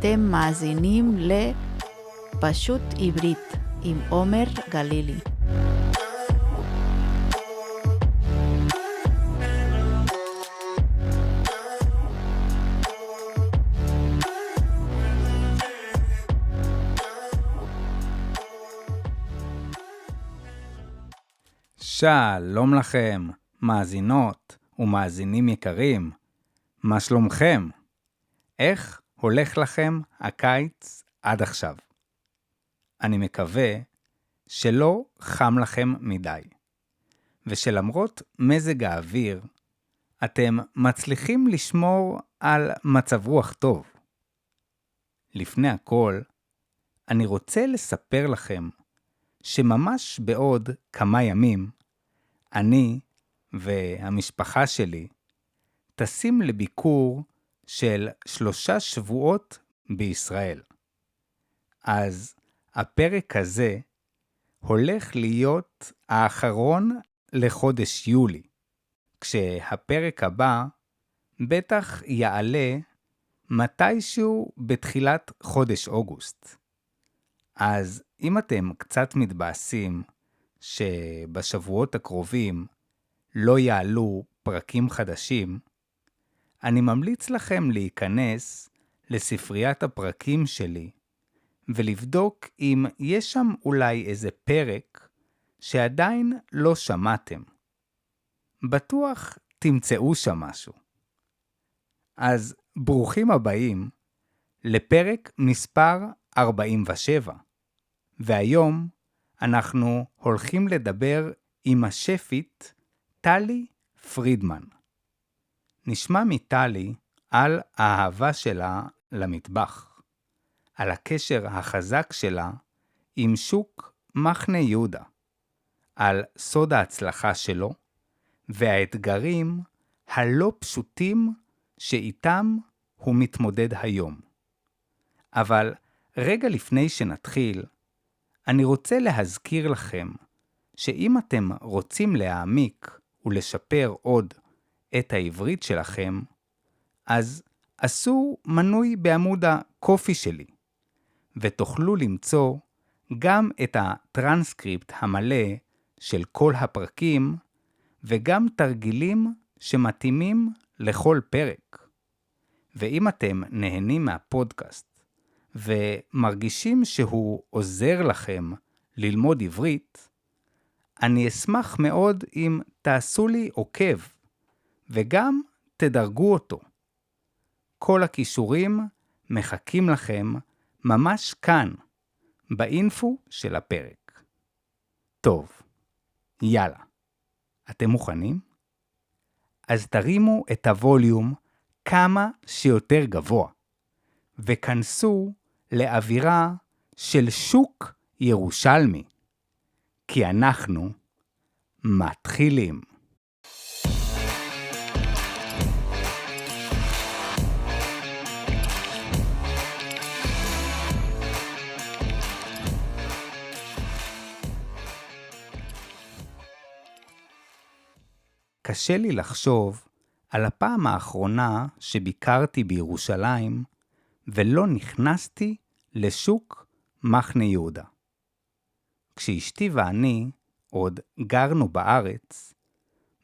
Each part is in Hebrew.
אתם מאזינים לפשוט עברית עם עומר גלילי. שלום לכם, מאזינות ומאזינים יקרים. מה שלומכם? איך הולך לכם הקיץ עד עכשיו? אני מקווה שלא חם לכם מדי, ושלמרות מזג האוויר, אתם מצליחים לשמור על מצב רוח טוב. לפני הכל, אני רוצה לספר לכם שממש בעוד כמה ימים, אני והמשפחה שלי טסים לביקור של 3 שבועות בישראל. אז הפרק הזה הולך להיות האחרון לחודש יולי, כשהפרק הבא בטח יעלה מתישהו בתחילת חודש אוגוסט. אז אם אתם קצת מתבאסים שבשבועות הקרובים לא יעלו פרקים חדשים, אני ממליץ לכם להיכנס לספריית הפרקים שלי ולבדוק אם יש שם אולי איזה פרק שעדיין לא שמעתם. בטוח תמצאו שם משהו. אז ברוכים הבאים לפרק מספר 47. והיום אנחנו הולכים לדבר עם השפית טלי פרידמן. נשמע מטלי על האהבה שלה למטבח, על הקשר החזק שלה עם שוק מחנה יהודה, על סוד ההצלחה שלו, והאתגרים הלא פשוטים שאיתם הוא מתמודד היום. אבל רגע לפני שנתחיל, אני רוצה להזכיר לכם שאם אתם רוצים להעמיק ולשפר עוד את העברית שלכם, אז עשו מנוי בעמוד הקופי שלי, ותוכלו למצוא גם את הטרנסקריפט המלא של כל הפרקים, וגם תרגילים שמתאימים לכל פרק. ואם אתם נהנים מהפודקאסט, ומרגישים שהוא עוזר לכם ללמוד עברית, אני אשמח מאוד אם תעשו לי עוקב, וגם תדרגו אותו. כל הכישורים מחכים לכם ממש כאן, באינפו של הפרק. טוב, יאללה, אתם מוכנים? אז תרימו את הווליום כמה שיותר גבוה, וכנסו לאווירה של שוק ירושלמי, כי אנחנו מתחילים. קשה לי לחשוב על הפעם האחרונה שביקרתי בירושלים ולא נכנסתי לשוק מחנה יהודה. כשאשתי ואני עוד גרנו בארץ,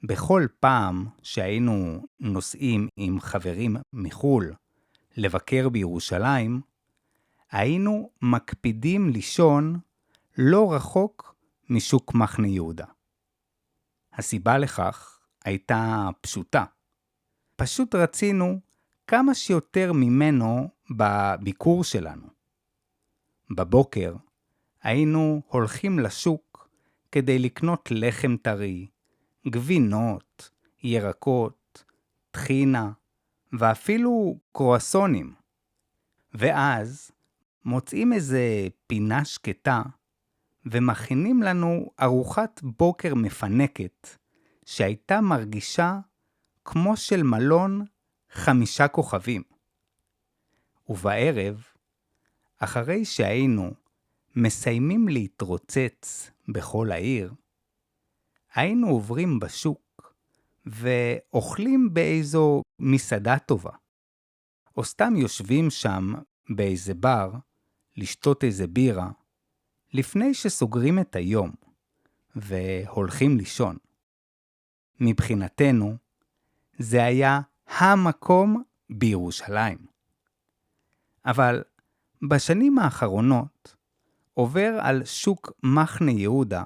בכל פעם שהיינו נוסעים עם חברים מחול לבקר בירושלים, היינו מקפידים לישון לא רחוק משוק מחנה יהודה. הסיבה לכך הייתה פשוטה. פשוט רצינו כמה שיותר ממנו בביקור שלנו. בבוקר היינו הולכים לשוק כדי לקנות לחם טרי, גבינות, ירקות, טחינה ואפילו קרואסונים. ואז מוצאים איזה פינה שקטה ומכינים לנו ארוחת בוקר מפנקת שהייתה מרגישה כמו של מלון 5 כוכבים. ובערב, אחרי שהיינו מסיימים להתרוצץ בכל העיר, היינו עוברים בשוק ואוכלים באיזו מסעדה טובה, או סתם יושבים שם באיזה בר, לשתות איזה בירה, לפני שסוגרים את היום והולכים לישון. מבחינתנו, זה היה המקום בירושלים. אבל בשנים האחרונות עובר על שוק מחנה יהודה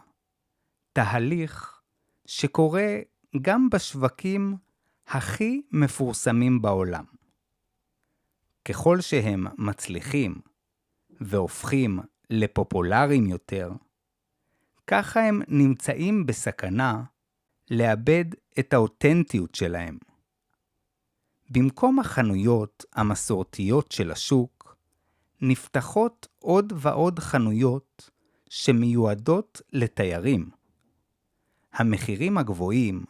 תהליך שקורה גם בשווקים הכי מפורסמים בעולם. ככל שהם מצליחים והופכים לפופולריים יותר, ככה הם נמצאים בסכנה לאבד את האותנטיות שלהם. במקום החנויות המסורתיות של השוק, נפתחות עוד ועוד חנויות שמיועדות לתיירים. המחירים הגבוהים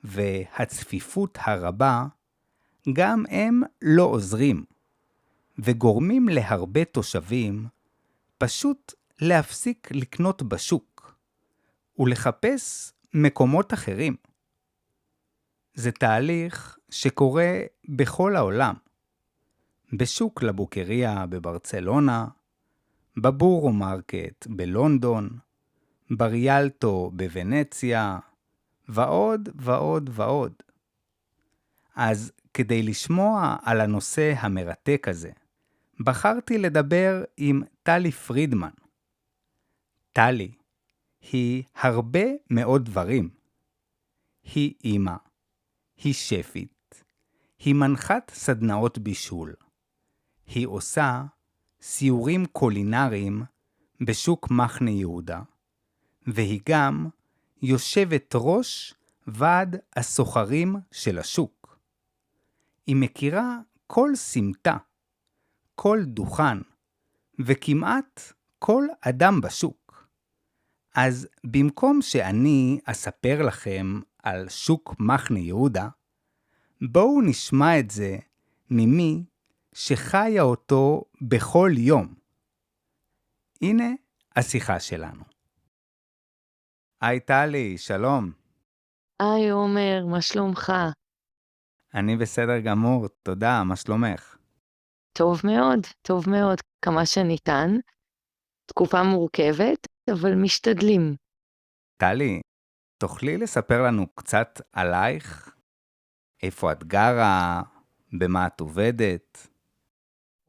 והצפיפות הרבה גם הם לא עוזרים, וגורמים להרבה תושבים פשוט להפסיק לקנות בשוק ולחפש מקומות אחרים. זה תהליך שקורה בכל העולם. בשוק לבוקריה בברצלונה, בבורו מרקט בלונדון, בריאלטו בוונציה, ועוד ועוד ועוד. אז כדי לשמוע על הנושא המרתק הזה, בחרתי לדבר עם טלי פרידמן. טלי היא הרבה מאוד דברים. היא אימא, היא שפית, היא מנחת סדנאות בישול, היא עושה סיורים קולינריים בשוק מחנה יהודה, והיא גם יושבת ראש ועד הסוחרים של השוק. היא מכירה כל סמטה, כל דוכן, וכמעט כל אדם בשוק. אז במקום שאני אספר לכם על שוק מחנה יהודה, בואו נשמע את זה ממי שחיה אותו בכל יום. הנה השיחה שלנו. היי טלי, שלום. היי עומר, מה שלומך? אני בסדר גמור, תודה, מה שלומך? טוב מאוד, כמה שניתן. תקופה מורכבת, אבל משתדלים. טלי, תוכלי לספר לנו קצת עלייך? איפה את גרה? במה את עובדת?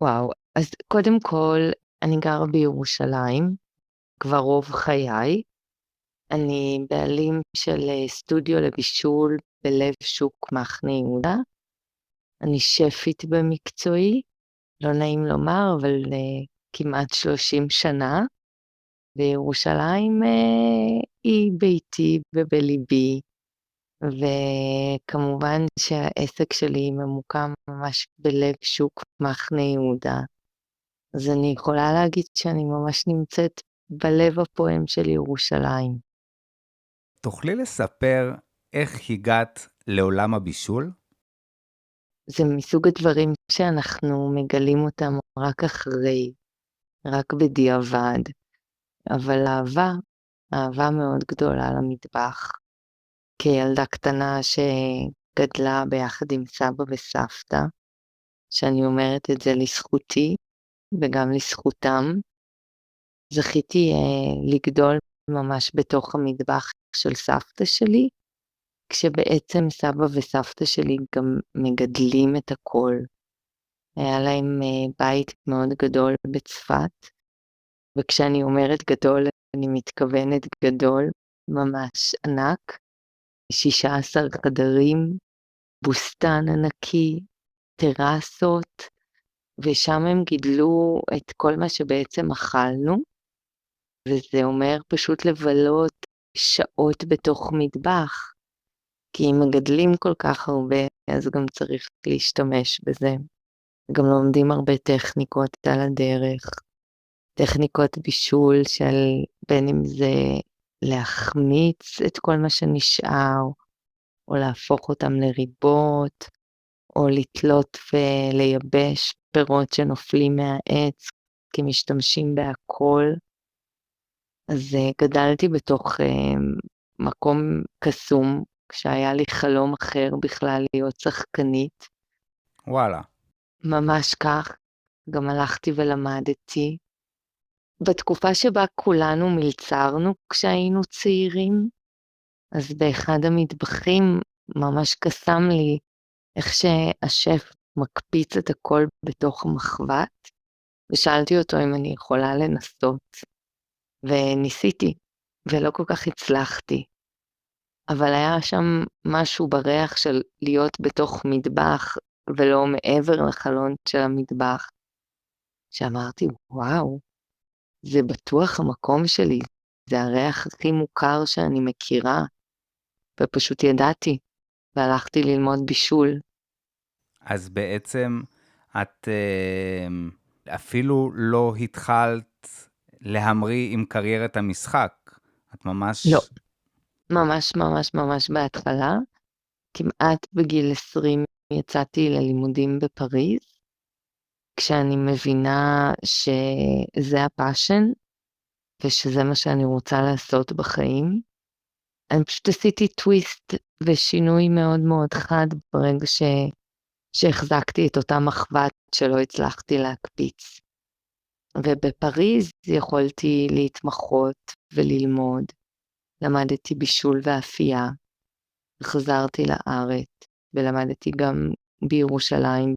וואו, אז קודם כל, אני גרה בירושלים, כבר רוב חיי. אני בעלים של סטודיו לבישול בלב שוק מחנה יהודה. אני שפית במקצועי, לא נעים לומר, אבל כמעט 30 שנה. וירושלים היא ביתי ובליבי, וכמובן שהעסק שלי ממוקם ממש בלב שוק מחנה יהודה. אז אני יכולה להגיד שאני ממש נמצאת בלב הפועם של ירושלים. תוכלי לספר איך הגעת לעולם הבישול? זה מסוג הדברים שאנחנו מגלים אותם רק אחרי, רק בדיעבד. אבל אהבה מאוד גדולה למטבח. כילדה קטנה שגדלה ביחד עם סבא וסבתא, שאני אומרת את זה לזכותי וגם לזכותם, זכיתי לגדול ממש בתוך המטבח של סבתא שלי, כשבעצם סבא וסבתא שלי גם מגדלים את הכל. היה להם בית מאוד גדול בצפת, וכשאני אומרת גדול, אני מתכוונת גדול, ממש ענק, 16 חדרים, בוסתן ענקי, טרסות, ושם הם גידלו את כל מה שבעצם אכלנו, וזה אומר פשוט לבלות שעות בתוך מטבח, כי אם מגדלים כל כך הרבה, אז גם צריך להשתמש בזה. גם לומדים הרבה טכניקות על הדרך, טכניקות בישול של בין אם זה להחמיץ את כל מה שנשאר, או להפוך אותם לריבות, או לתלות ולייבש פירות שנופלים מהעץ, כי משתמשים בהכל. אז גדלתי בתוך מקום קסום, כשהיה לי חלום אחר בכלל להיות שחקנית. וואלה. ממש כך, גם הלכתי ולמדתי. בתקופה שבה כולנו מלצרנו כשהיינו צעירים, אז באחד המטבחים ממש קסם לי איך שהשף מקפיץ את הכל בתוך מחבת, ושאלתי אותו אם אני יכולה לנסות, וניסיתי, ולא כל כך הצלחתי. אבל היה שם משהו בריח של להיות בתוך מטבח, ולא מעבר לחלון של המטבח, שאמרתי, וואו, זה בטוח המקום שלי, זה הריח הכי מוכר שאני מכירה, ופשוט ידעתי, והלכתי ללמוד בישול. אז בעצם את אפילו לא התחלת להמריא עם קריירת המשחק. את ממש... לא. ממש ממש ממש בהתחלה, כמעט בגיל 20 יצאתי ללימודים בפריז, כשאני מבינה שזה הפאשן, ושזה מה שאני רוצה לעשות בחיים. אני פשוט עשיתי טוויסט ושינוי מאוד מאוד חד ברגע שהחזקתי את אותה מחבת שלא הצלחתי להקפיץ. ובפריז יכולתי להתמחות וללמוד. למדתי בישול ואפייה, וחזרתי לארץ, ולמדתי גם בירושלים.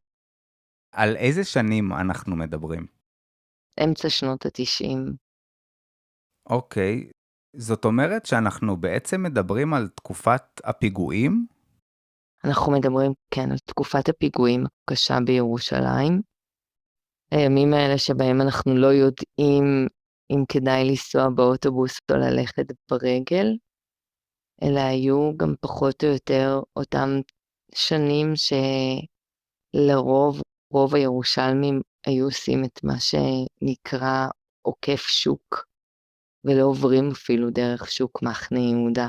על איזה שנים אנחנו מדברים? אמצע שנות ה-90. אוקיי, זאת אומרת שאנחנו בעצם מדברים על תקופת הפיגועים? אנחנו מדברים, כן, על תקופת הפיגועים הקשה בירושלים. הימים האלה שבהם אנחנו לא יודעים אם כדאי לנסוע באוטובוס או ללכת ברגל, אלא היו גם פחות או יותר אותם שנים שלרוב, רוב הירושלמים היו עושים את מה שנקרא עוקף שוק, ולא עוברים אפילו דרך שוק מחנה יהודה.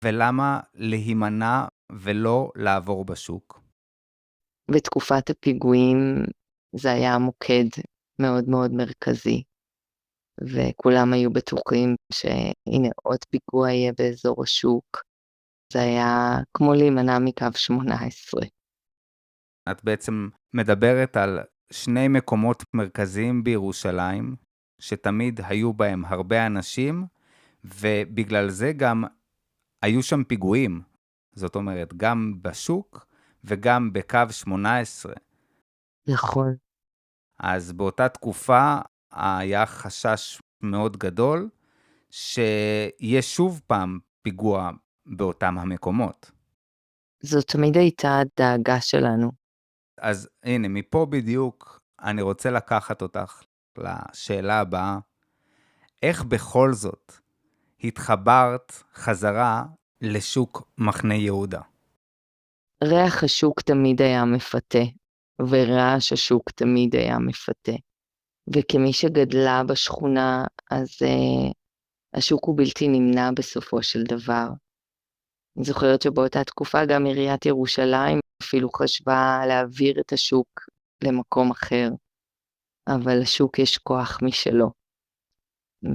ולמה להימנע ולא לעבור בשוק? בתקופת הפיגועים זה היה המוקד מאוד מאוד מרכזי, וכולם היו בטוחים שהנה עוד פיגוע יהיה באזור השוק. זה היה כמו להימנע מקו 18. את בעצם מדברת על שני מקומות מרכזיים בירושלים, שתמיד היו בהם הרבה אנשים, ובגלל זה גם היו שם פיגועים. זאת אומרת, גם בשוק וגם בקו 18. נכון. אז באותה תקופה היה חשש מאוד גדול, שיהיה שוב פעם פיגוע באותם המקומות. זו תמיד הייתה הדאגה שלנו. אז הנה, מפה בדיוק אני רוצה לקחת אותך לשאלה הבאה. איך בכל זאת התחברת חזרה לשוק מחנה יהודה? ריח השוק תמיד היה מפתה, ורעש השוק תמיד היה מפתה. וכמי שגדלה בשכונה, אז השוק הוא בלתי נמנע בסופו של דבר. אני זוכרת שבאותה תקופה גם עיריית ירושלים אפילו חשבה להעביר את השוק למקום אחר, אבל לשוק יש כוח משלו.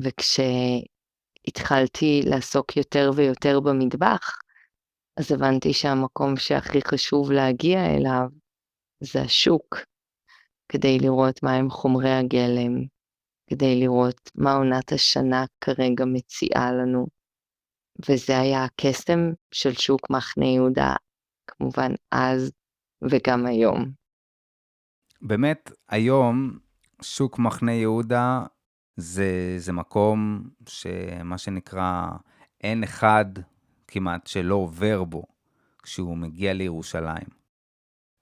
וכשהתחלתי לעסוק יותר ויותר במטבח, אז הבנתי שהמקום שהכי חשוב להגיע אליו זה השוק, כדי לראות מה הם חומרי הגלם, כדי לראות מה עונת השנה כרגע מציעה לנו. וזה היה הקסם של שוק מחנה יהודה, כמובן אז וגם היום. באמת, היום שוק מחנה יהודה זה מקום שמה שנקרא אין אחד כמעט שלא עובר בו כשהוא מגיע לירושלים.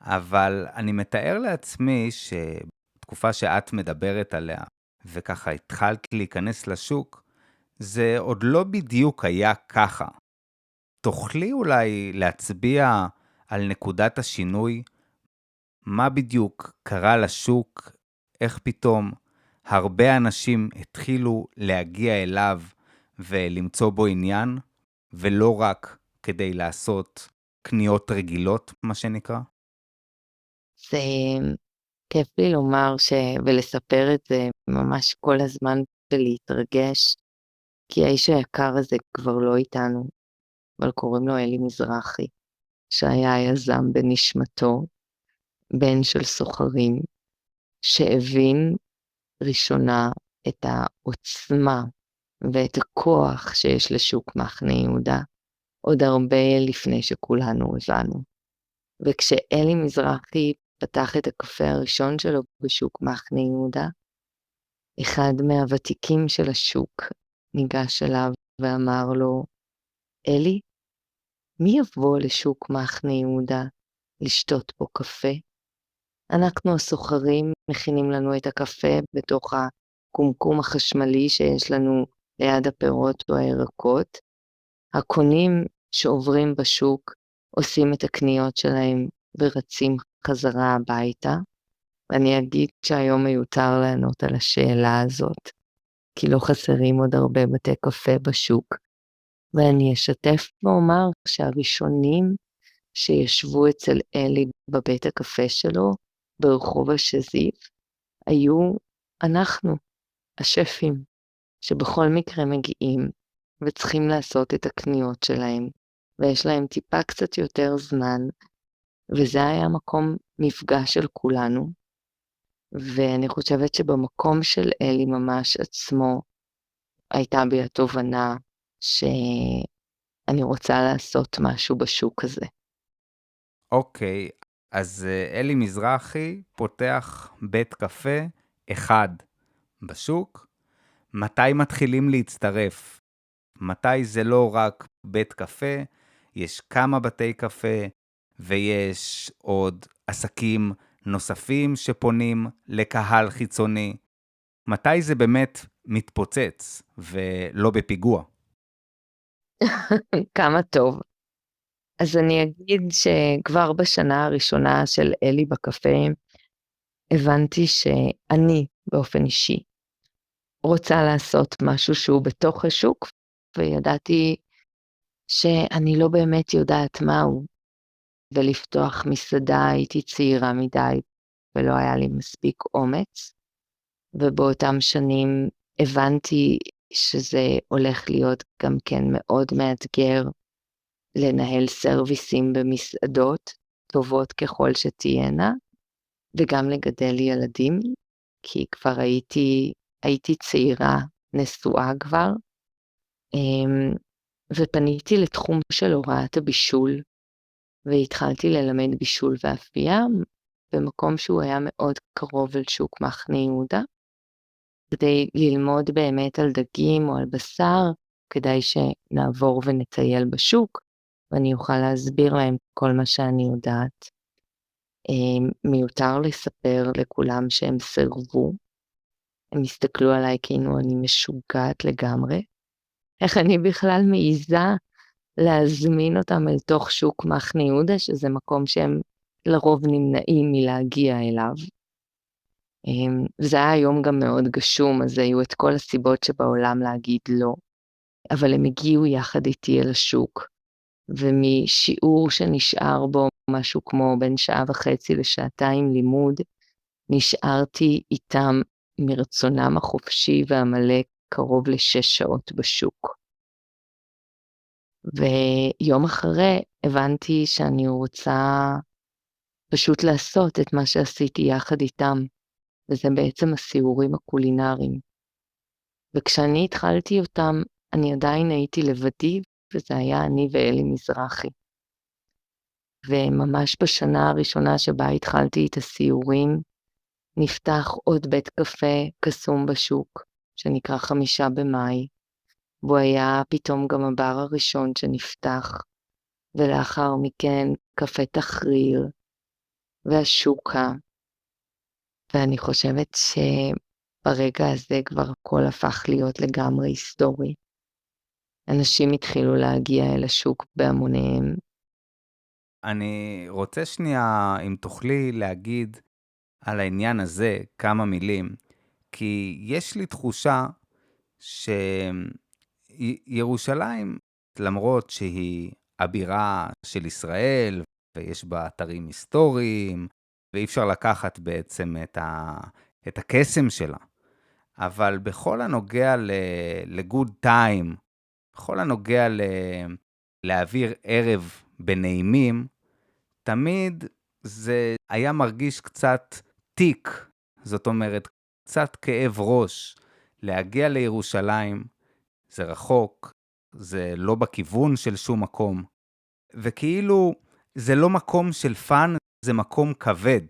אבל אני מתאר לעצמי שתקופה שאת מדברת עליה וככה התחלת להיכנס לשוק, זה עוד לא בדיוק היה ככה. תוכלי אולי להצביע על נקודת השינוי? מה בדיוק קרה לשוק? איך פתאום הרבה אנשים התחילו להגיע אליו ולמצוא בו עניין, ולא רק כדי לעשות קניות רגילות, מה שנקרא? זה כיף לי לומר ולספר את זה ממש כל הזמן ולהתרגש, כי האיש היקר הזה כבר לא איתנו, אבל קוראים לו אלי מזרחי, שהיה יזם בנשמתו, בן של סוחרים, שהבין ראשונה את העוצמה ואת הכוח שיש לשוק מחנה יהודה, עוד הרבה לפני שכולנו הבנו. וכשאלי מזרחי פתח את הקפה הראשון שלו בשוק מחנה יהודה, אחד מהוותיקים של השוק ניגש אליו ואמר לו, אלי, מי יבוא לשוק מחנה יהודה לשתות פה קפה? אנחנו הסוחרים מכינים לנו את הקפה בתוך הקומקום החשמלי שיש לנו ליד הפירות או הירקות. הקונים שעוברים בשוק עושים את הקניות שלהם ורצים חזרה הביתה. ואני אגיד שהיום מיותר לענות על השאלה הזאת, כי לא חסרים עוד הרבה בתי קפה בשוק. ואני אשתף ואומר שהראשונים שישבו אצל אלי בבית הקפה שלו, ברחוב השזיף, היו אנחנו, השפים, שבכל מקרה מגיעים וצריכים לעשות את הקניות שלהם, ויש להם טיפה קצת יותר זמן, וזה היה מקום מפגש של כולנו, ואני חושבת שבמקום של אלי ממש עצמו, הייתה בי התובנה שאני רוצה לעשות משהו בשוק הזה. אוקיי, אז אלי מזרחי פותח בית קפה אחד בשוק. מתי מתחילים להצטרף? מתי זה לא רק בית קפה, יש כמה בתי קפה, ויש עוד עסקים נוספים שפונים לקהל חיצוני. מתי זה באמת מתפוצץ ולא בפיגוע? כמה טוב. אז אני אגיד שכבר בשנה הראשונה של אלי בקפה, הבנתי שאני באופן אישי רוצה לעשות משהו שהוא בתוך השוק, וידעתי שאני לא באמת יודעת מהו, ולפתוח מסעדה הייתי צעירה מדי, ולא היה לי מספיק אומץ, ובאותם שנים הבנתי שזה הולך להיות גם כן מאוד מאתגר, לנהל סרוויסים במסעדות, טובות ככל שתהיינה, וגם לגדל ילדים, כי כבר הייתי צעירה, נשואה כבר, ופניתי לתחום של הוראת הבישול, והתחלתי ללמד בישול ואפייה, במקום שהוא היה מאוד קרוב אל שוק מחנה יהודה, כדי ללמוד באמת על דגים או על בשר, כדאי שנעבור ונטייל בשוק, ואני אוכל להסביר להם כל מה שאני יודעת. מיותר לספר לכולם שהם סרבו, הם הסתכלו עליי כאילו אני משוגעת לגמרי, איך אני בכלל מעיזה להזמין אותם אל תוך שוק מחנה יהודה, שזה מקום שהם לרוב נמנעים מלהגיע אליו. זה היה היום גם מאוד גשום, אז היו את כל הסיבות שבעולם להגיד לא, אבל הם הגיעו יחד איתי אל השוק, ומשיעור שנשאר בו משהו כמו בין 1.5 לשעתיים לימוד, נשארתי איתם מרצונם החופשי והמלא קרוב ל6 שעות בשוק. ויום אחרי הבנתי שאני רוצה פשוט לעשות את מה שעשיתי יחד איתם, וזה בעצם הסיורים הקולינריים. וכשאני התחלתי אותם, אני עדיין הייתי לבדי, וזה היה אני ואלי מזרחי. וממש בשנה הראשונה שבה התחלתי את הסיורים, נפתח עוד בית קפה קסום בשוק, שנקרא 5 במאי, בו היה פתאום גם הבר הראשון שנפתח, ולאחר מכן קפה תחריר, והשוקה, ואני חושבת שברגע הזה כבר הכל הפך להיות לגמרי היסטורי. אנשים התחילו להגיע אל השוק בהמוניהם. אני רוצה שנייה, אם תוכלי להגיד על העניין הזה כמה מילים, כי יש לי תחושה שירושלים, למרות שהיא הבירה של ישראל, ויש בה אתרים היסטוריים, ואי אפשר לקחת בעצם את הקסם שלה, אבל בכל הנוגע לגוד טיים, בכל הנוגע להעביר ערב בנעימים, תמיד זה היה מרגיש קצת תיק זאת אומרת, קצת כאב ראש להגיע לירושלים, זה רחוק, זה לא בכיוון של שום מקום, וכאילו זה לא מקום של פן, זה מקום כבד,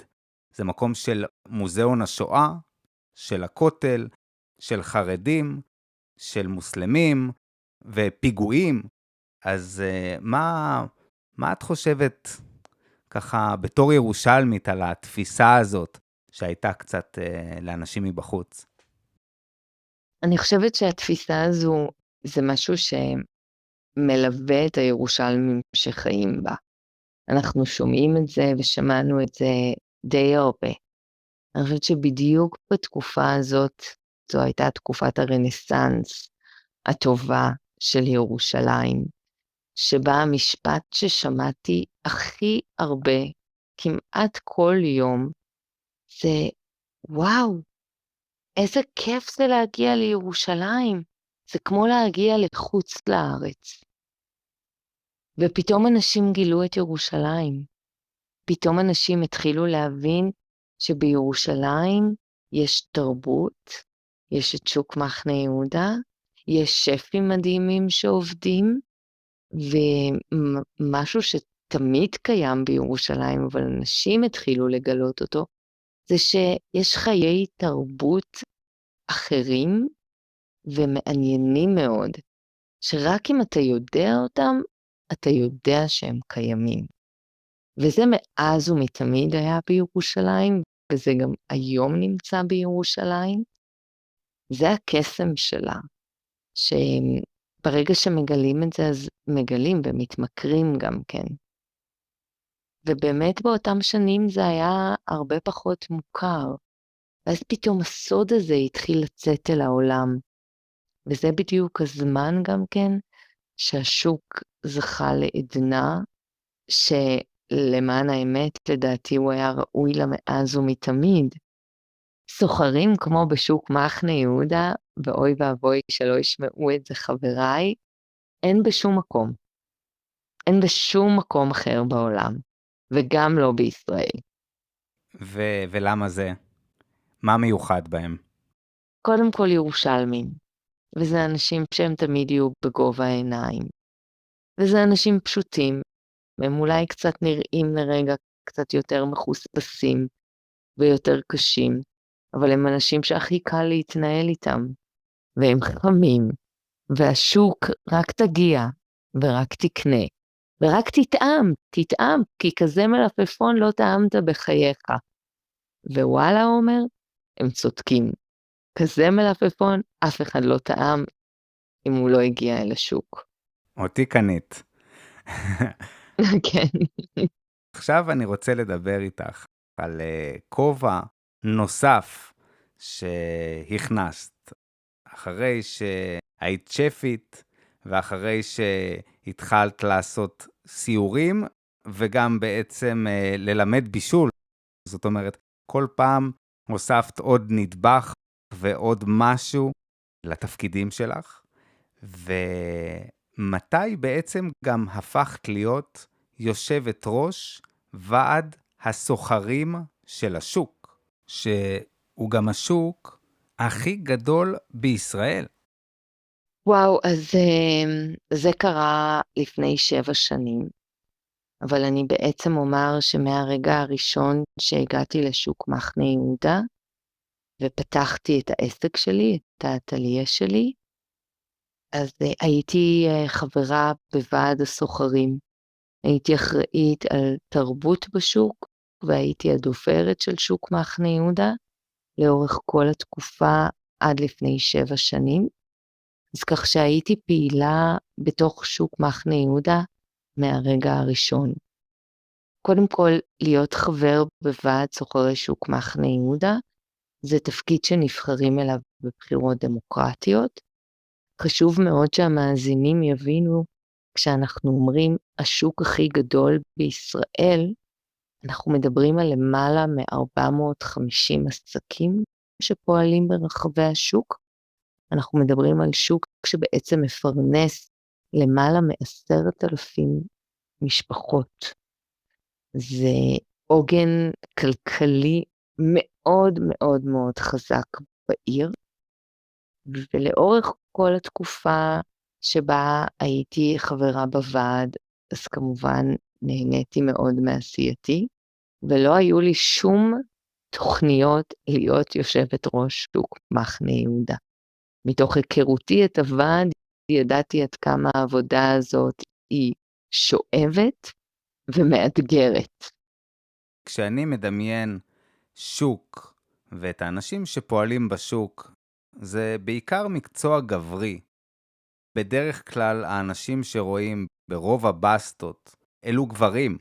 זה מקום של מוזיאון השואה, של הכותל, של חרדים, של מוסלמים ופיגועים. אז מה את חושבת ככה בתור ירושלמית על התפיסה הזאת שהייתה קצת לאנשים מבחוץ? אני חושבת שהתפיסה הזו זה משהו שמלווה את הירושלמים שחיים בה. אנחנו שומעים את זה ושמענו את זה די הרבה. אני חושבת שבדיוק בתקופה הזאת, זו הייתה תקופת הרנסנס הטובה של ירושלים, שבה המשפט ששמעתי הכי הרבה, כמעט כל יום, זה וואו, איזה כיף זה להגיע לירושלים, זה כמו להגיע לחוץ לארץ. ופתאום אנשים גילו את ירושלים, פתאום אנשים התחילו להבין שבירושלים יש תרבות, יש את שוק מחנה יהודה, יש שפים מדהימים שעובדים, ומשהו שתמיד קיים בירושלים, אבל אנשים התחילו לגלות אותו, זה שיש חיי תרבות אחרים ומעניינים מאוד, שרק אם אתה יודע אותם, אתה יודע שהם קיימים. וזה מאז ומתמיד היה בירושלים, וזה גם היום נמצא בירושלים. זה הקסם שלה, שברגע שמגלים את זה, אז מגלים ומתמכרים גם כן. ובאמת באותם שנים זה היה הרבה פחות מוכר, ואז פתאום הסוד הזה התחיל לצאת אל העולם, וזה בדיוק הזמן גם כן שהשוק זכה לעדנה, שלמען האמת לדעתי הוא היה ראוי למאז ומתמיד. סוחרים כמו בשוק מחנה יהודה, ואוי ואבוי שלא ישמעו את זה חבריי, אין בשום מקום. אין בשום מקום אחר בעולם, וגם לא בישראל. ולמה זה? מה מיוחד בהם? קודם כל ירושלמים, וזה אנשים שהם תמיד יהיו בגובה העיניים. וזה אנשים פשוטים, הם אולי קצת נראים לרגע קצת יותר מחוספסים ויותר קשים, אבל הם אנשים שהכי קל להתנהל איתם, והם חמים, והשוק רק תגיע, ורק תקנה, ורק תטעם, כי כזה מלפפון לא טעמת בחייך. ווואלה אומר, הם צודקים, כזה מלפפון אף אחד לא טעם אם הוא לא הגיע אל השוק. אותי קנית. כן. עכשיו אני רוצה לדבר איתך על כובע נוסף שהכנסת, אחרי שהיית שפית, ואחרי שהתחלת לעשות סיורים, וגם בעצם ללמד בישול. זאת אומרת, כל פעם הוספת עוד נדבך ועוד משהו לתפקידים שלך, ומתי בעצם גם הפכת להיות יושבת ראש ועד הסוחרים של השוק, שהוא גם השוק הכי גדול בישראל. וואו, אז זה קרה לפני 7 שנים, אבל אני בעצם אומר שמהרגע הראשון שהגעתי לשוק מחנה יהודה, ופתחתי את העסק שלי, את האטליה שלי, אז הייתי חברה בוועד הסוחרים, הייתי אחראית על תרבות בשוק, והייתי הדוברת של שוק מחנה יהודה, לאורך כל התקופה עד לפני 7 שנים, אז כך שהייתי פעילה בתוך שוק מחנה יהודה מהרגע הראשון. קודם כל, להיות חבר בוועד סוחרי שוק מחנה יהודה, זה תפקיד שנבחרים אליו בבחירות דמוקרטיות. חשוב מאוד שהמאזינים יבינו, כשאנחנו אומרים השוק הכי גדול בישראל, אנחנו מדברים על למעלה מ-450 עסקים שפועלים ברחבי השוק. אנחנו מדברים על שוק שבעצם מפרנס למעלה מ10,000 משפחות. זה עוגן כלכלי מאוד מאוד מאוד חזק בעיר, ולאורך כל התקופה שבה הייתי חברה בוועד, אז כמובן נהניתי מאוד מעשייתי, ולא היו לי שום תוכניות להיות יושבת ראש שוק מחנה יהודה. מתוך היכרותי את הוועד, ידעתי עד כמה העבודה הזאת היא שואבת ומאתגרת. כשאני מדמיין שוק ואת האנשים שפועלים בשוק, זה בעיקר מקצוע גברי. בדרך כלל האנשים שרואים ברוב הבסטות אלו גברים.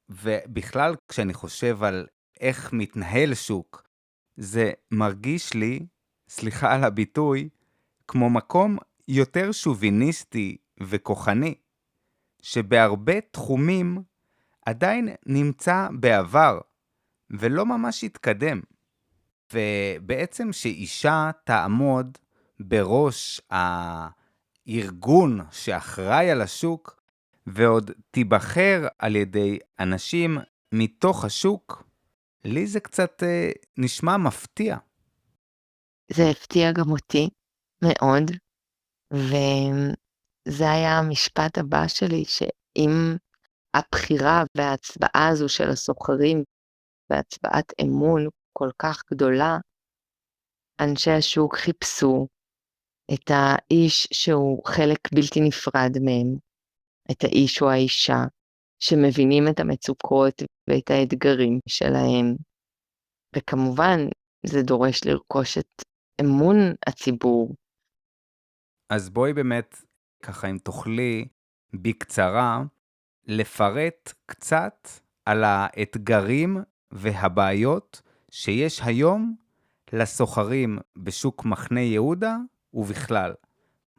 ובכלל כשאני חושב על איך מתנהל שוק, זה מרגיש לי, סליחה על הביטוי, כמו מקום יותר שוביניסטי וכוחני, שבהרבה תחומים עדיין נמצא בעבר, ולא ממש התקדם. ובעצם שאישה תעמוד בראש הארגון שאחראי על השוק, ועוד תיבחר על ידי אנשים מתוך השוק, לי זה קצת נשמע מפתיע. זה הפתיע גם אותי מאוד, וזה היה המשפט הבא שלי, שאם הבחירה וההצבעה הזו של הסוחרים, והצבעת אמון כל כך גדולה, אנשי השוק חיפשו את האיש שהוא חלק בלתי נפרד מהם, את האיש או האישה, שמבינים את המצוקות ואת האתגרים שלהם. וכמובן, זה דורש לרכוש את אמון הציבור. אז בואי באמת, ככה אם תוכלי, בקצרה, לפרט קצת על האתגרים והבעיות שיש היום לסוחרים בשוק מחנה יהודה ובכלל.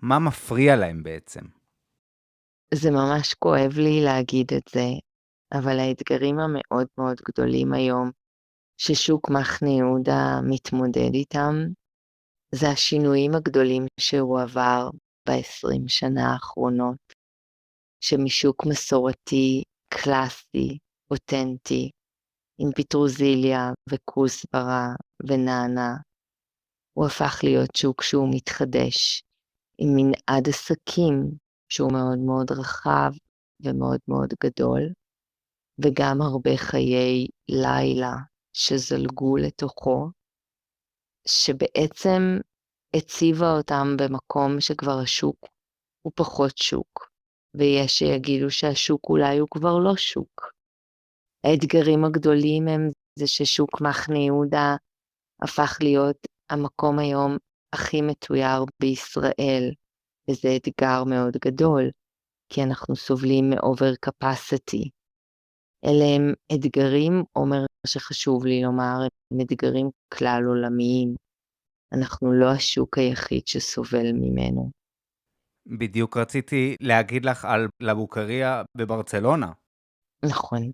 מה מפריע להם בעצם? זה ממש כואב לי להגיד את זה, אבל האתגרים המאוד מאוד גדולים היום, ששוק מחנה יהודה מתמודד איתם, זה השינויים הגדולים שהוא עבר ב-20 שנה האחרונות, שמשוק מסורתי, קלאסי, אותנטי, עם פטרוזיליה וכוסברה ונענה, הוא הפך להיות שוק שהוא מתחדש, עם מנעד עסקים שהוא מאוד מאוד רחב ומאוד מאוד גדול, וגם הרבה חיי לילה שזלגו לתוכו, שבעצם הציבה אותם במקום שכבר השוק הוא פחות שוק, ויש שיגידו שהשוק אולי הוא כבר לא שוק. האתגרים הגדולים הם זה ששוק מחנה יהודה הפך להיות המקום היום הכי מתויר בישראל, וזה אתגר מאוד גדול, כי אנחנו סובלים מאובר קפסיטי. אלה הם אתגרים, אומר שחשוב לי לומר, הם אתגרים כלל עולמיים. אנחנו לא השוק היחיד שסובל ממנו. בדיוק רציתי להגיד לך על לבוקריה בברצלונה. נכון.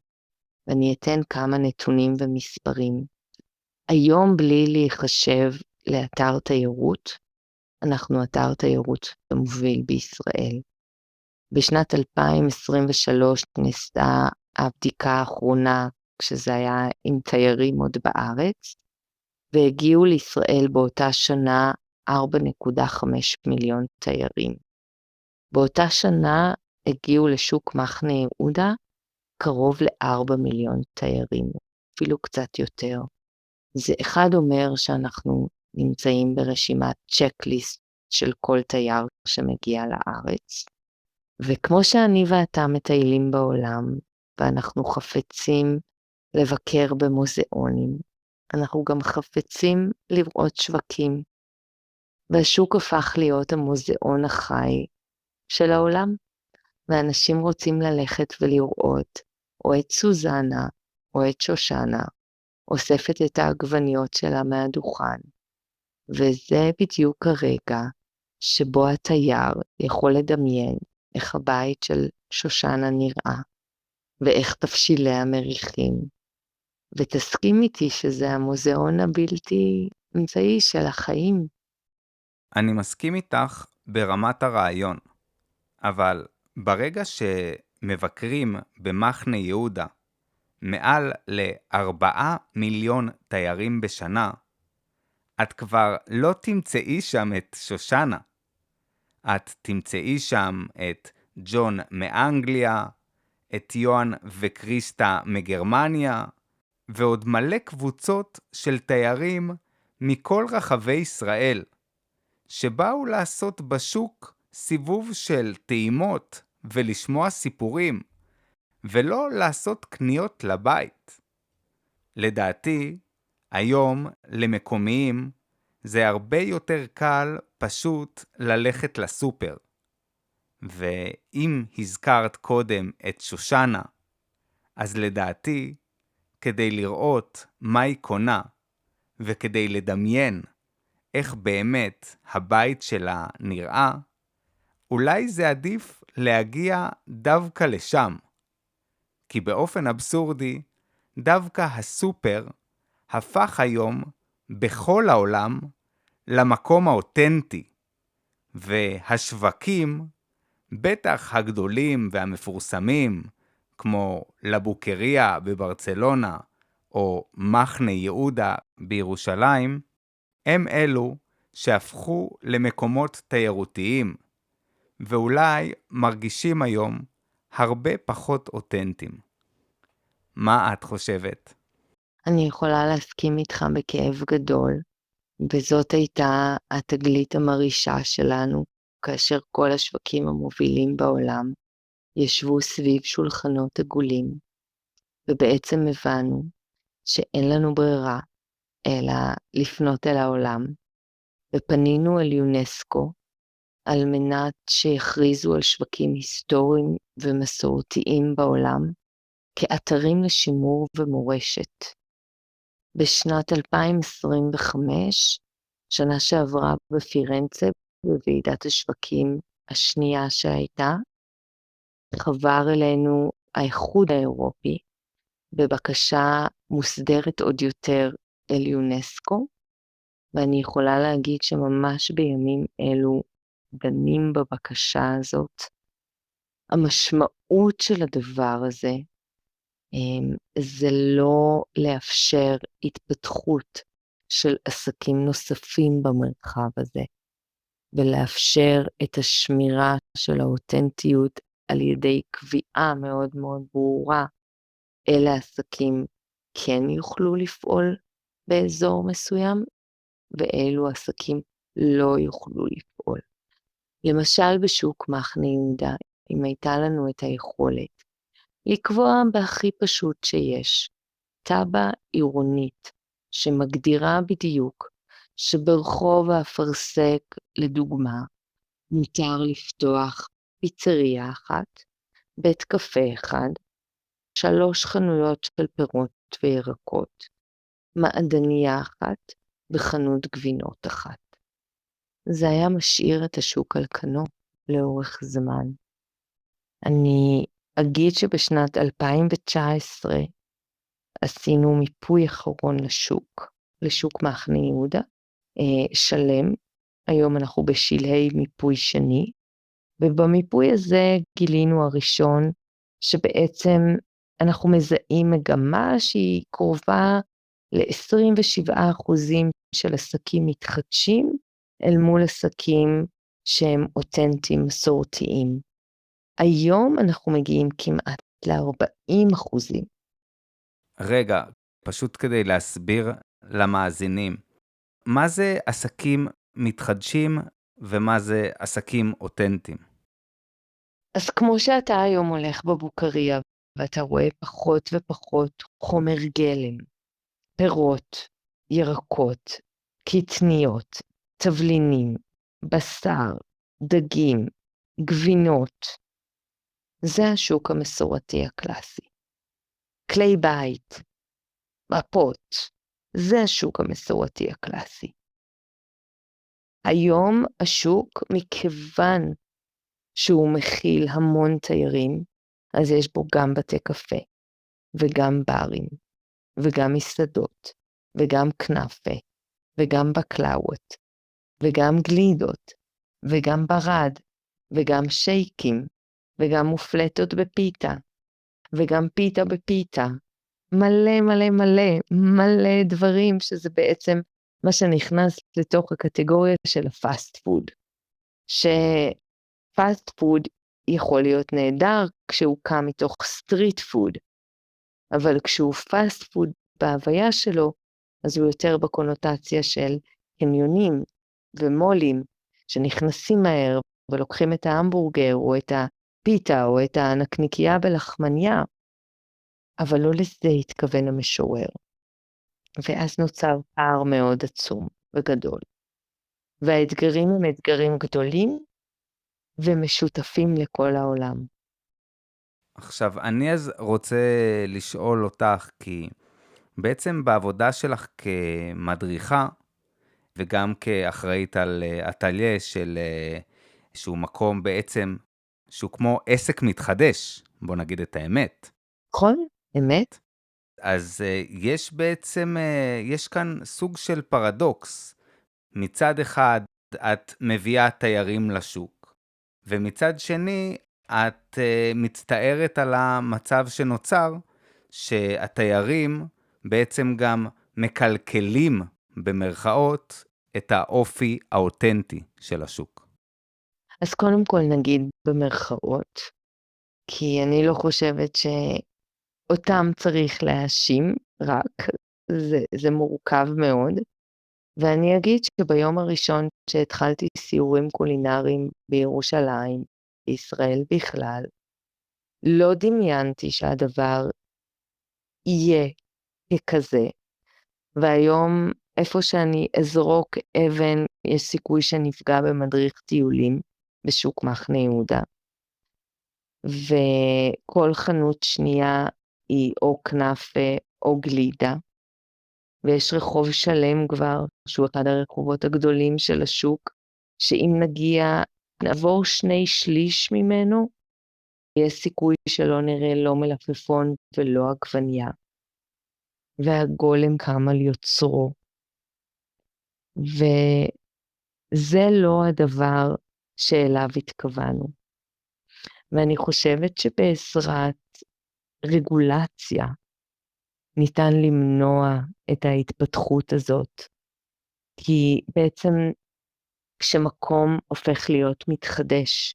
ואני אתן כמה נתונים ומספרים. היום בלי להיחשב לאתר תיירות, אנחנו אתר תיירות המוביל בישראל. בשנת 2023 נעשתה הבדיקה האחרונה, כשזה היה עם תיירים עוד בארץ, והגיעו לישראל באותה שנה 4.5 מיליון תיירים. באותה שנה הגיעו לשוק מחנה יהודה קרוב ל4 מיליון תיירים, אפילו קצת יותר. זה אחד אומר שאנחנו נמצאים ברשימת צ'קליסט של כל תייר שמגיע לארץ, וכמו שאני ואתה מטיילים בעולם, ואנחנו חפצים לבקר במוזיאונים, אנחנו גם חפצים לראות שווקים, והשוק הפך להיות המוזיאון החי של העולם, ואנשים רוצים ללכת ולראות או את סוזנה או את שושנה, אוספת את העגבניות שלה מהדוכן, וזה בדיוק הרגע שבו התייר יכול לדמיין איך הבית של שושנה נראה, ואיך תבשיליה מריחים, ותסכים איתי שזה המוזיאון הבלתי אמצעי של החיים. אני מסכים איתך ברמת הרעיון, אבל ברגע שמבקרים במחנה יהודה, מעל ל4 מיליון תיירים בשנה, את כבר לא תמצאי שם את שושנה. את תמצאי שם את ג'ון מאנגליה, את יוהן וקריסטה מגרמניה, ועוד מלא קבוצות של תיירים מכל רחבי ישראל, שבאו לעשות בשוק סיבוב של טעימות ולשמוע סיפורים, ולא לעשות קניות לבית. לדעתי, היום למקומיים זה הרבה יותר קל פשוט ללכת לסופר. ואם הזכרת קודם את שושנה, אז לדעתי, כדי לראות מה היא קונה, וכדי לדמיין איך באמת הבית שלה נראה, אולי זה עדיף להגיע דווקא לשם. כי באופן אבסורדי, דווקא הסופר הפך היום בכל העולם למקום האותנטי, והשווקים, בטח הגדולים והמפורסמים, כמו לבוקריה בברצלונה או מחנה יהודה בירושלים, הם אלו שהפכו למקומות תיירותיים, ואולי מרגישים היום הרבה פחות אותנטיים. מה את חושבת? אני יכולה להסכים איתך בכאב גדול, וזאת הייתה התגלית המרישה שלנו, כאשר כל השווקים המובילים בעולם ישבו סביב שולחנות עגולים, ובעצם הבנו שאין לנו ברירה, אלא לפנות אל העולם, ופנינו אל יונסקו, על מנת שיכריזו על שווקים היסטוריים ומסורתיים בעולם, כאתרים לשימור ומורשת. בשנת 2025, שנה שעברה בפירנצה, בוועידת השווקים השנייה שהייתה, חבר אלינו האיחוד האירופי, בבקשה מוסדרת עוד יותר אל יונסקו, ואני יכולה להגיד שממש בימים אלו דנים בבקשה הזאת. המשמעות של הדבר הזה, זה לא לאפשר התפתחות של עסקים נוספים במרחב הזה, ולאפשר את השמירה של האותנטיות על ידי קביעה מאוד מאוד ברורה, אלה עסקים כן יוכלו לפעול באזור מסוים, ואלו עסקים לא יוכלו לפעול. למשל בשוק מחנה יהודה, אם הייתה לנו את היכולת, לקבוע בהכי פשוט שיש, טאבה עירונית שמגדירה בדיוק שברחוב האפרסק, לדוגמה, מותר לפתוח פיצריה אחת, בית קפה אחד, 3 חנויות של פירות וירקות, מעדניה אחת וחנות גבינות אחת. זה היה משאיר את השוק על כנו לאורך זמן. אני אגיד שבשנת 2019 עשינו מיפוי אחרון לשוק מחנה יהודה, שלם. היום אנחנו בשלהי מיפוי שני, ובמיפוי הזה גילינו הראשון שבעצם אנחנו מזהים מגמה שהיא קרובה ל-27% של עסקים מתחדשים אל מול עסקים שהם אותנטיים מסורתיים. היום אנחנו מגיעים כמעט ל-40%. רגע, פשוט כדי להסביר למאזינים, מה זה עסקים מתחדשים ומה זה עסקים אותנטיים? אז כמו שאתה היום הולך בבוקריה, ואתה רואה פחות ופחות חומר גלם, פירות, ירקות, קטניות, תבלינים, בשר, דגים, גבינות, זה השוק המסורתי הקלאסי. כלי בית, מפות, זה השוק המסורתי הקלאסי. היום השוק, מכיוון שהוא מכיל המון תיירים, אז יש בו גם בתי קפה, וגם ברים, וגם מסעדות, וגם כנאפה, וגם בקלאוות, וגם גלידות, וגם ברד, וגם שייקים, וגם מופלטות בפיתה, וגם פיתה בפיתה, מלא מלא מלא מלא דברים שזה בעצם מה שנכנס לתוך הקטגוריה של הפאסט פוד. שפאסט פוד יכול להיות נהדר כשהוא קם מתוך סטריט פוד, אבל כשהוא פאסט פוד בהוויה שלו, אז הוא יותר בקונוטציה של קניונים ומולים שנכנסים מהר ולוקחים את ההמבורגר או את הפיתה או את הנקניקייה בלחמניה, אבל לא לזה התכוון המשורר. ואז נוצר פער מאוד עצום וגדול. והאתגרים הם אתגרים גדולים ומשותפים לכל העולם. עכשיו, אני אז רוצה לשאול אותך, כי בעצם בעבודה שלך כמדריכה, וגם כאחראית על אטליה שהוא מקום בעצם, שהוא כמו עסק מתחדש, בוא נגיד את האמת. נכון? אמת? אז יש בעצם, יש כאן סוג של פרדוקס. מצד אחד, את מביאה תיירים לשוק, ומצד שני, את מצטערת על המצב שנוצר, שהתיירים בעצם גם מקלקלים במרכאות את האופי האותנטי של השוק. אז קודם כל נגיד במרכאות, כי אני לא חושבת שאותם צריך להאשים רק, זה מורכב מאוד, ואני אגיד שביום הראשון שהתחלתי סיורים קולינריים בירושלים, בישראל בכלל, לא דמיינתי שהדבר יהיה ככזה, והיום איפה שאני אזרוק אבן, יש סיכוי שנפגע במדריך טיולים בשוק מחנה יהודה, וכל חנות שנייה היא או כנאפה או גלידה, ויש רחוב שלם כבר, שהוא אחד הרחובות הגדולים של השוק, שאם נעבור 2/3 ממנו, יש סיכוי שלא נראה לא מלפפון ולא עגבניה. והגולם קם על יוצרו. וזה לא הדבר שאליו התכוונו. ואני חושבת שבעזרת רגולציה ניתן למנוע את ההתפתחות הזאת. כי בעצם כשמקום הופך להיות מתחדש,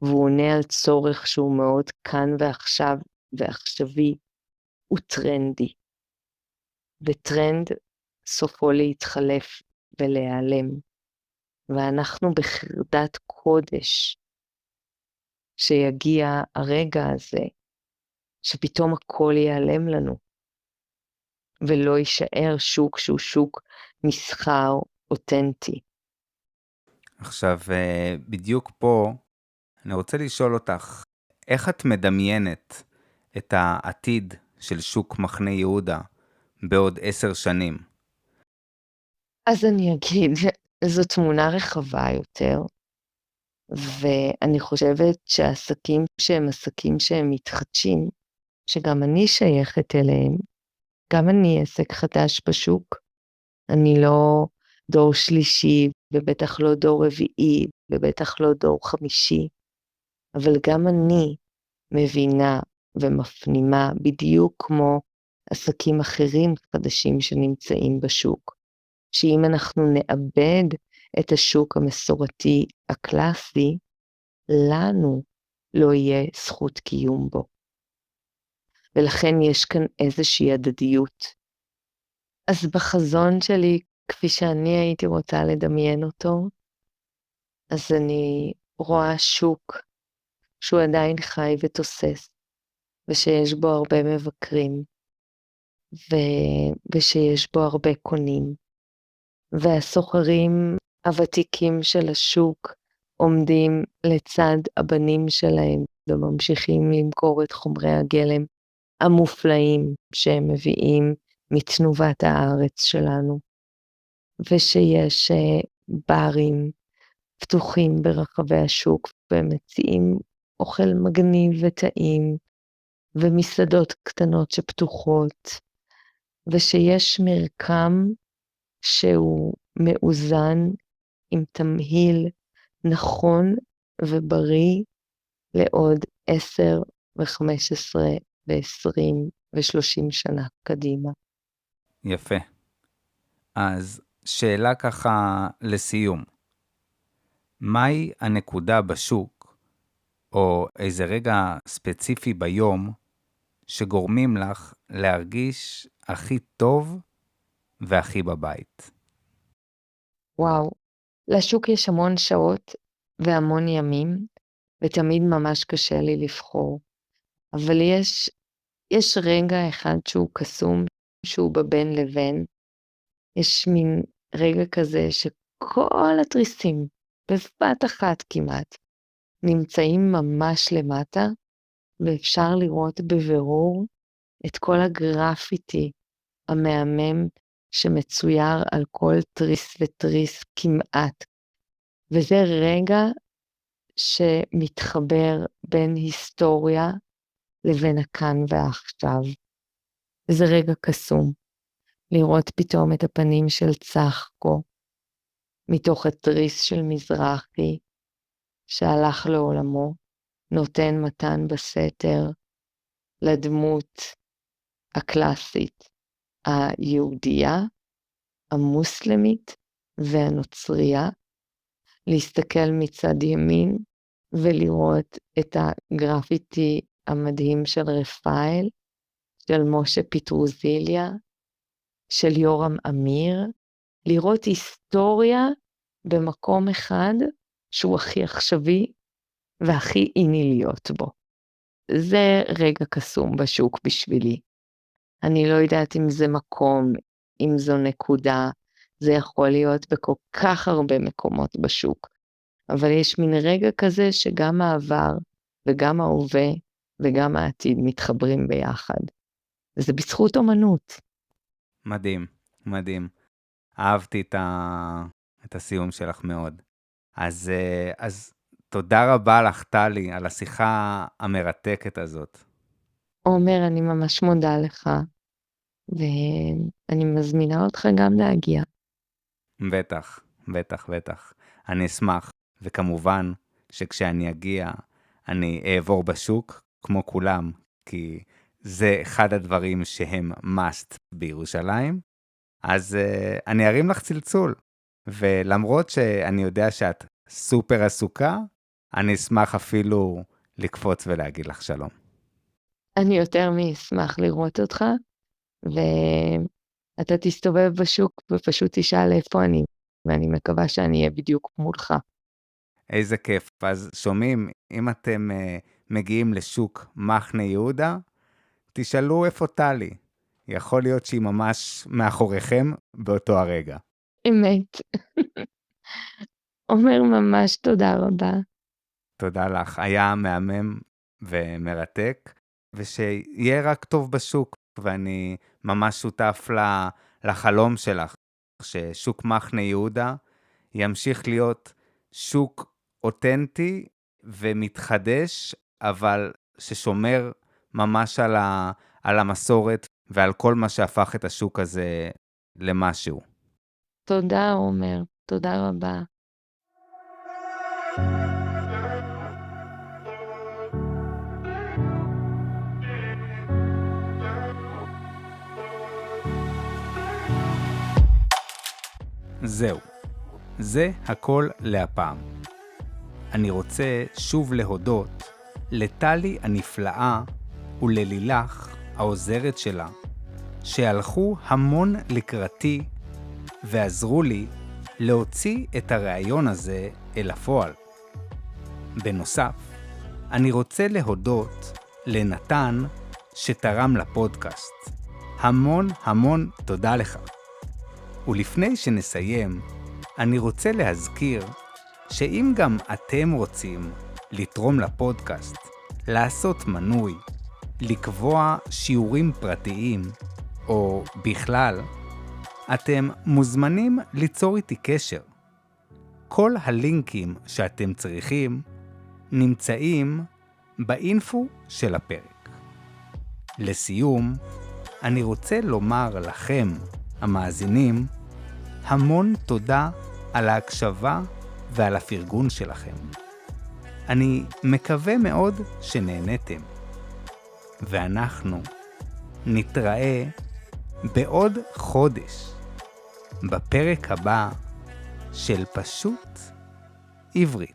והוא עונה על צורך שהוא מאוד כאן ועכשיו ועכשווי, הוא טרנדי. וטרנד סופו להתחלף ולהיעלם. ואנחנו בחרדת קודש שיגיע הרגע הזה, שפתאום הכל ייעלם לנו, ולא יישאר שוק שהוא שוק מסחר אותנטי. עכשיו, בדיוק פה, אני רוצה לשאול אותך, איך את מדמיינת את העתיד של שוק מחנה יהודה בעוד 10 שנים? אז אני אגיד, זו תמונה רחבה יותר, ואני חושבת שהעסקים שהם עסקים שהם מתחדשים, שגם אני שייכת אליהם, גם אני עסק חדש בשוק, אני לא דור שלישי, ובטח לא דור רביעי, ובטח לא דור חמישי, אבל גם אני מבינה ומפנימה בדיוק כמו עסקים אחרים חדשים שנמצאים בשוק, שאם אנחנו נאבד את השוק המסורתי הקלאסי, לנו לא יהיה זכות קיום בו. ולכן יש כאן איזושהי הדדיות. אז בחזון שלי, כפי שאני הייתי רוצה לדמיין אותו, אז אני רואה שוק שהוא עדיין חי ותוסס, ושיש בו הרבה מבקרים, ושיש בו הרבה קונים, והסוחרים הוותיקים של השוק עומדים לצד הבנים שלהם, וממשיכים למכור את חומרי הגלם המופלאים שהם מביאים מתנובת הארץ שלנו, ושיש ברים פתוחים ברחבי השוק, והם מציעים אוכל מגניב וטעים, ומסעדות קטנות שפתוחות, ושיש מרקם שהוא מאוזן עם תמהיל נכון ובריא לעוד 10 ו-15 ו-20 ו30 שנה קדימה. יפה. אז שאלה ככה לסיום. מהי הנקודה בשוק, או איזה רגע ספציפי ביום, שגורמים לך להרגיש הכי טוב והכי בבית? וואו, לשוק יש המון שעות והמון ימים, ותמיד ממש קשה לי לבחור. אבל יש רגע אחד שהוא קסום, שהוא בבין לבין. יש מין רגע כזה שכל התריסים, בבת אחת כמעט, נמצאים ממש למטה, ואפשר לראות בבירור את כל הגרפיטי המהמם שמצויר על כל תריס ותריס כמעט. וזה רגע שמתחבר בין היסטוריה לבין הכאן ועכשיו. זה רגע קסום, לראות פתאום את הפנים של צחקו, מתוך התריס של מזרחי, שהלך לעולמו, נותן מתן בסתר לדמות הקלאסית, היהודייה, המוסלמית והנוצריה, להסתכל מצד ימין ולראות את הגרפיטי המדהים של רפאל, של משה פיטרוזיליה, של יורם אמיר, לראות היסטוריה במקום אחד שהוא הכי עכשווי והכי איני להיות בו. זה רגע קסום בשוק בשבילי. אני לא יודעת אם זה מקום, אם זו נקודה, זה יכול להיות בכל כך הרבה מקומות בשוק. אבל יש מין רגע כזה שגם העבר וגם ההווה וגם העתיד מתחברים ביחד. וזה בזכות אומנות. מדהים, מדהים. אהבתי את הסיום שלך מאוד. אז תודה רבה לך, טלי, על השיחה המרתקת הזאת. עומר, אני ממש מודה לך, ואני מזמינה אותך גם להגיע. בטח, בטח, בטח. אני אשמח, וכמובן שכשאני אגיע, אני אעבור בשוק כמו כולם, כי זה אחד הדברים שהם must בירושלים, אז אני ארים לך צלצול, ולמרות שאני יודע שאת סופר עסוקה, אני אשמח אפילו לקפוץ ולהגיד לך שלום. אני יותר מאשמח לראות אותך, ואתה תסתובב בשוק ופשוט תשאל איפה אני, ואני מקווה שאני אהיה בדיוק מולך. איזה כיף. אז שומעים, אם אתם מגיעים לשוק מחנה יהודה, תשאלו איפה טלי. יכול להיות שהיא ממש מאחוריכם באותו הרגע. אמת. עומר, ממש תודה רבה. תודה לך. היה מהמם ומרתק, ושיהיה רק טוב בשוק, ואני ממש שותף לחלום שלך, ששוק מחנה יהודה ימשיך להיות שוק אותנטי ומתחדש, אבל ששומר ממש על המסורת ועל כל מה שהפך את השוק הזה למשהו. תודה, עומר. תודה רבה. זהו. זה הכל להפעם. אני רוצה שוב להודות לטלי הנפלאה וללילך העוזרת שלה, שהלכו המון לקראתי ועזרו לי להוציא את הרעיון הזה אל הפועל. בנוסף, אני רוצה להודות לנתן שתרם לפודקאסט. המון המון תודה לך. ולפני שנסיים, אני רוצה להזכיר שאם גם אתם רוצים לתרום לפודקאסט, לעשות מנוי, לקבוע שיעורים פרטיים, או בכלל, אתם מוזמנים ליצור איתי קשר. כל הלינקים שאתם צריכים נמצאים באינפו של הפרק. לסיום, אני רוצה לומר לכם, המאזינים, המון תודה על ההקשבה ועל הפרגון שלכם. אני מקווה מאוד שנהנתם. ואנחנו נתראה בעוד חודש, בפרק הבא של פשוט עברית.